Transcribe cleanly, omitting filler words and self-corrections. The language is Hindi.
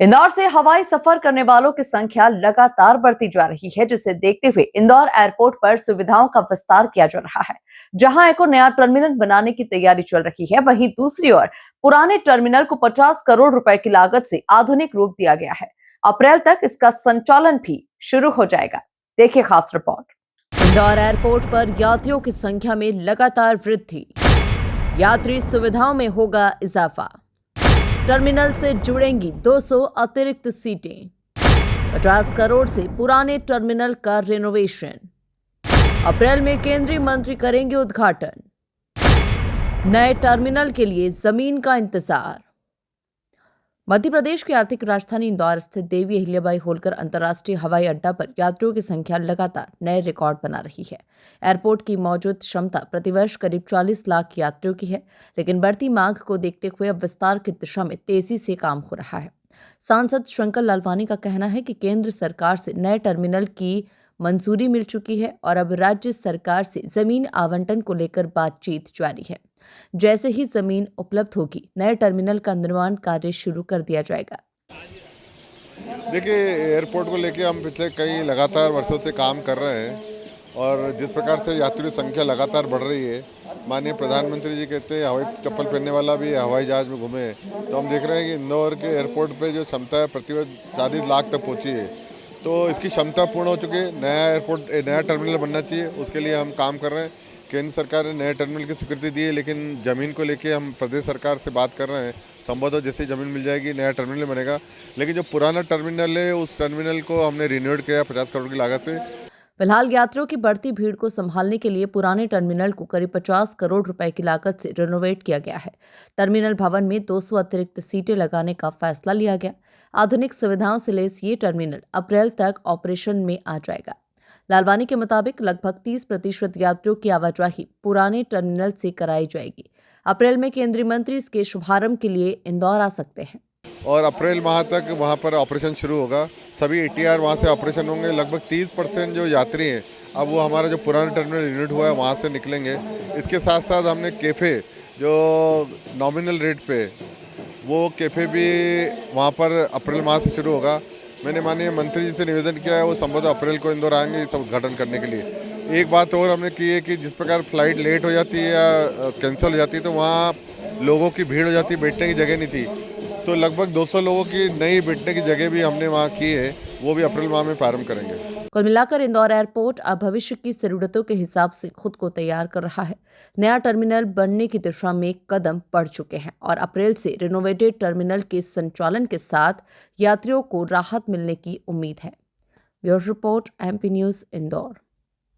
इंदौर से हवाई सफर करने वालों की संख्या लगातार बढ़ती जा रही है, जिसे देखते हुए इंदौर एयरपोर्ट पर सुविधाओं का विस्तार किया जा रहा है। जहां एक और नया टर्मिनल बनाने की तैयारी चल रही है, वहीं दूसरी ओर पुराने टर्मिनल को 50 करोड़ रुपए की लागत से आधुनिक रूप दिया गया है। अप्रैल तक इसका संचालन भी शुरू हो जाएगा। देखिए खास रिपोर्ट। इंदौर एयरपोर्ट पर यात्रियों की संख्या में लगातार वृद्धि, यात्री सुविधाओं में होगा इजाफा। टर्मिनल से जुड़ेंगी 200 अतिरिक्त सीटें। 50 करोड़ से पुराने टर्मिनल का रिनोवेशन। अप्रैल में केंद्रीय मंत्री करेंगे उद्घाटन। नए टर्मिनल के लिए जमीन का इंतजार। मध्य प्रदेश की आर्थिक राजधानी इंदौर स्थित देवी अहिल्याबाई होलकर अंतर्राष्ट्रीय हवाई अड्डा पर यात्रियों की संख्या लगातार नए रिकॉर्ड बना रही है। एयरपोर्ट की मौजूद क्षमता प्रतिवर्ष करीब 40 लाख यात्रियों की है, लेकिन बढ़ती मांग को देखते हुए अब विस्तार की दिशा में तेजी से काम हो रहा है। सांसद शंकर लालवानी का कहना है कि केंद्र सरकार से नए टर्मिनल की मंजूरी मिल चुकी है और अब राज्य सरकार से जमीन आवंटन को लेकर बातचीत जारी है। जैसे ही जमीन उपलब्ध होगी, नए टर्मिनल का निर्माण कार्य शुरू कर दिया जाएगा। देखिए, एयरपोर्ट को लेके हम पिछले कई लगातार वर्षों से काम कर रहे हैं और जिस प्रकार से यात्रियों की संख्या लगातार बढ़ रही है, माननीय प्रधानमंत्री जी कहते हैं हवाई चप्पल पहनने वाला भी हवाई जहाज में घूमे। तो हम देख रहे हैं कि इंदौर के एयरपोर्ट पे जो क्षमता है प्रतिवर्ष 40 लाख तक पहुंची है। तो इसकी क्षमता पूर्ण हो चुकी है। नया टर्मिनल बनना चाहिए, उसके लिए हम काम कर रहे हैं। केंद्र सरकार ने नए टर्मिनल की स्वीकृति दी है, लेकिन ज़मीन को लेके हम प्रदेश सरकार से बात कर रहे हैं। संभवतः जैसे ज़मीन मिल जाएगी नया टर्मिनल बनेगा, लेकिन जो पुराना टर्मिनल है उस टर्मिनल को हमने रिन्यूएड किया 50 करोड़ की लागत से। फिलहाल यात्रियों की बढ़ती भीड़ को संभालने के लिए पुराने टर्मिनल को करीब 50 करोड़ रुपए की लागत से रिनोवेट किया गया है। टर्मिनल भवन में 200 अतिरिक्त सीटें लगाने का फैसला लिया गया। आधुनिक सुविधाओं से लैस ये टर्मिनल अप्रैल तक ऑपरेशन में आ जाएगा। लालवानी के मुताबिक लगभग 30% यात्रियों की आवाजाही पुराने टर्मिनल से कराई जाएगी। अप्रैल में केंद्रीय मंत्री इसके शुभारंभ के लिए इंदौर आ सकते हैं और अप्रैल माह तक वहाँ पर ऑपरेशन शुरू होगा। सभी एटीआर वहाँ से ऑपरेशन होंगे। लगभग 30% जो यात्री हैं अब वो हमारा जो पुराना टर्मिनल यूनिट हुआ है वहाँ से निकलेंगे। इसके साथ साथ हमने कैफ़े जो नॉमिनल रेट पे वो कैफ़े भी वहाँ पर अप्रैल माह से शुरू होगा। मैंने माननीय मंत्री जी से निवेदन किया है, वो संभवतः अप्रैल को इंदौर आएंगे इसका उद्घाटन करने के लिए। एक बात और हमने की है कि जिस प्रकार फ्लाइट लेट हो जाती है या कैंसिल हो जाती है तो वहाँ लोगों की भीड़ हो जाती है, बैठने की जगह नहीं थी। तो लगभग 200 लोगों की नई बैठने की जगह भी हमने वहाँ की है, वो भी अप्रैल माह में प्रारंभ करेंगे। कुल मिलाकर इंदौर एयरपोर्ट अब भविष्य की जरूरतों के हिसाब से खुद को तैयार कर रहा है। नया टर्मिनल बनने की दिशा में कदम बढ़ चुके हैं और अप्रैल से रिनोवेटेड टर्मिनल के संचालन के साथ यात्रियों को राहत मिलने की उम्मीद है। Bureau report, MP news, Indore.